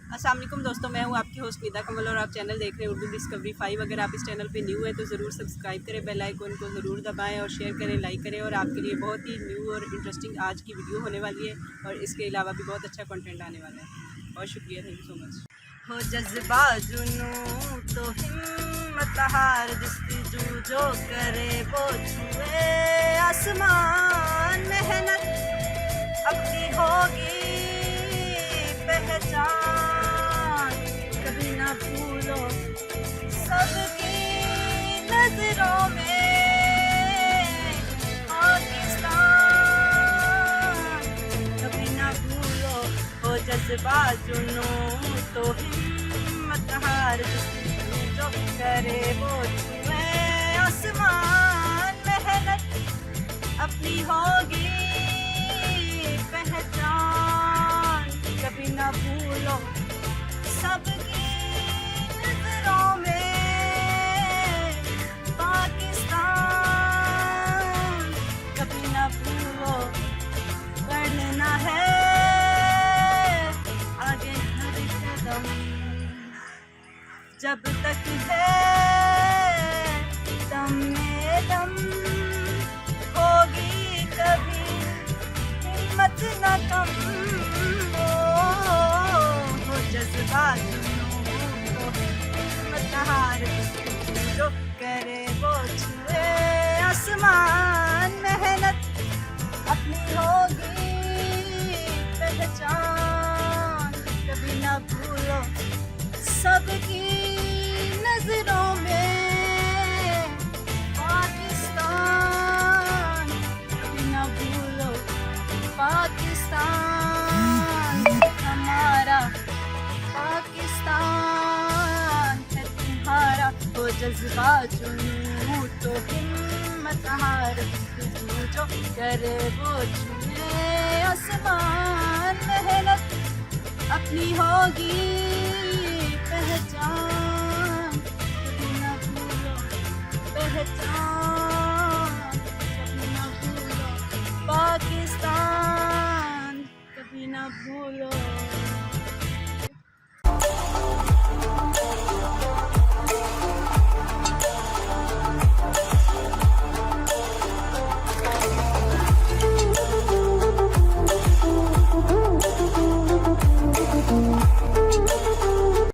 अस्सलाम वालेकुम दोस्तों, मैं हूँ आपकी होस्ट निदा कमल और आप चैनल देख रहे हैं उर्दू डिस्कवरी 5। अगर आप इस चैनल पे न्यू है तो ज़रूर सब्सक्राइब करें, बेल आइकन को ज़रूर दबाएं और शेयर करें, लाइक करें। और आपके लिए बहुत ही न्यू और इंटरेस्टिंग आज की वीडियो होने वाली है और इसके अलावा भी बहुत अच्छा कंटेंट आने वाला है। बहुत शुक्रिया, थैंक यू सो मच। हो जज्बा जुनून तो हिम्मत हार, जस्तजू जो करे वो छुए आसमान। मेहनत अपनी होगी पहचान, कभी ना भूलो सबकी नजरों में पाकिस्तान। कभी ना भूलो हो जज्बा जुनून तो हिम्मत हार, जो करे वो छुए आसमान। मेहनत अपनी होगी पहचान, कभी ना भूलो सबकी नजरों में पाकिस्तान। कभी ना भूलो बढ़ना है आगे हर कदम, जब तक है दम में दम होगी कभी हिम्मत न कम। हो जज्बा जुनून तो हिम्मत हार, जो करे वो छुए आसमान। मेहनत अपनी होगी पहचान, कभी ना भूलो सबकी नजरों में पाकिस्तान। कभी ना भूलो पाकिस्तान हमारा, पाकिस्तान है तुम्हारा। हो जज्बा जुनून तो हिम्मत हार, जो करे वो छुए आसमान। मेहनत अपनी होगी पहचान, कभी ना भूलो पहचान। कभी ना भूलो पाकिस्तान, कभी ना भूलो